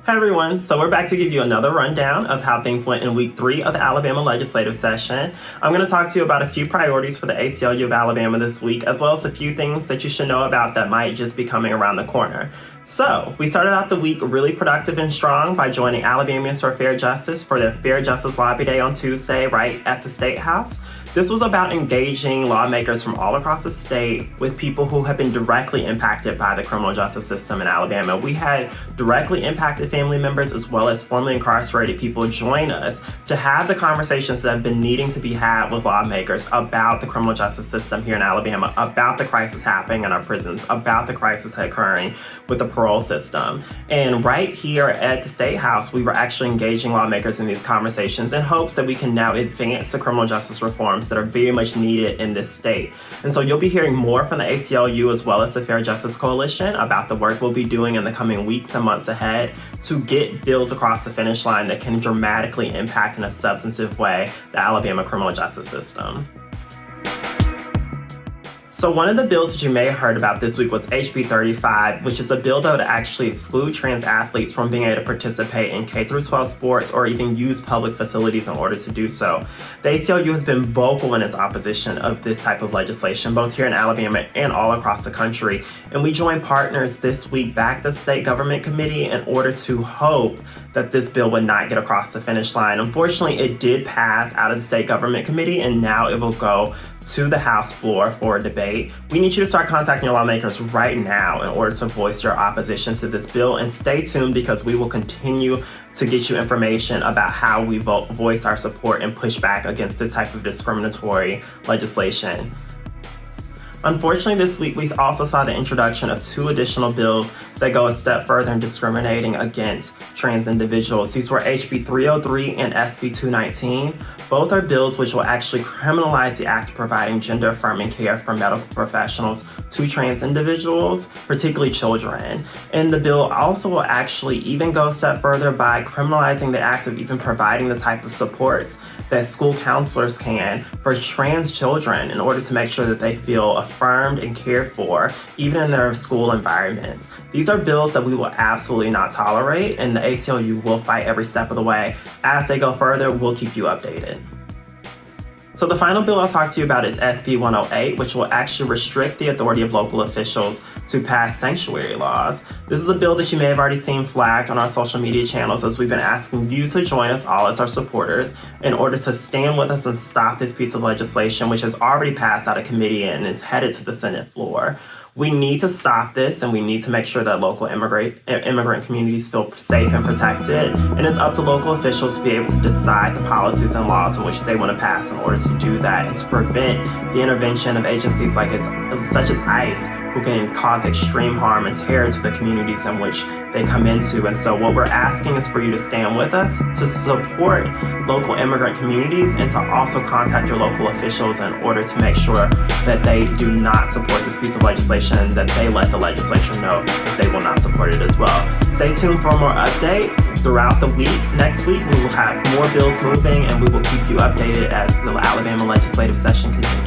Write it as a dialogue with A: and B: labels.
A: Hi everyone, so we're back to give you another rundown of how things went in week 3 of the Alabama Legislative session. I'm going to talk to you about a few priorities for the ACLU of Alabama this week, as well as a few things that you should know about that might just be coming around the corner. So, we started out the week really productive and strong by joining Alabamians for Fair Justice for their Fair Justice Lobby Day on Tuesday right at the State House. This was about engaging lawmakers from all across the state with people who have been directly impacted by the criminal justice system in Alabama. We had directly impacted family members as well as formerly incarcerated people join us to have the conversations that have been needing to be had with lawmakers about the criminal justice system here in Alabama, about the crisis happening in our prisons, about the crisis occurring with the parole system. And right here at the State House, we were actually engaging lawmakers in these conversations in hopes that we can now advance the criminal justice reforms that are very much needed in this state. And so you'll be hearing more from the ACLU as well as the Fair Justice Coalition about the work we'll be doing in the coming weeks and months ahead to get bills across the finish line that can dramatically impact in a substantive way the Alabama criminal justice system. So one of the bills that you may have heard about this week was HB 35, which is a bill that would actually exclude trans athletes from being able to participate in K-12 sports or even use public facilities in order to do so. The ACLU has been vocal in its opposition of this type of legislation, both here in Alabama and all across the country. And we joined partners this week back to the State Government Committee in order to hope that this bill would not get across the finish line. Unfortunately, it did pass out of the State Government Committee, and now it will go to the House floor for a debate. We need you to start contacting your lawmakers right now in order to voice your opposition to this bill, and stay tuned because we will continue to get you information about how we voice our support and push back against this type of discriminatory legislation. Unfortunately, this week we also saw the introduction of 2 additional bills that go a step further in discriminating against trans individuals. These were HB 303 and SB 219. Both are bills which will actually criminalize the act of providing gender-affirming care for medical professionals to trans individuals, particularly children. And the bill also will actually even go a step further by criminalizing the act of even providing the type of supports that school counselors can for trans children in order to make sure that they feel affirmed and cared for, even in their school environments. These are bills that we will absolutely not tolerate, and the ACLU will fight every step of the way. As they go further, we'll keep you updated. So the final bill I'll talk to you about is SB 108, which will actually restrict the authority of local officials to pass sanctuary laws. This is a bill that you may have already seen flagged on our social media channels, as we've been asking you to join us all as our supporters in order to stand with us and stop this piece of legislation, which has already passed out of committee and is headed to the Senate floor. We need to stop this, and we need to make sure that local immigrant communities feel safe and protected. And it's up to local officials to be able to decide the policies and laws in which they want to pass in order to do that and to prevent the intervention of agencies such as ICE, who can cause extreme harm and terror to the communities in which they come into. And so what we're asking is for you to stand with us, to support local immigrant communities, and to also contact your local officials in order to make sure that they do not support this piece of legislation, that they let the legislature know that they will not support it as well. Stay tuned for more updates throughout the week. Next week, we will have more bills moving, and we will keep you updated as the Alabama legislative session continues.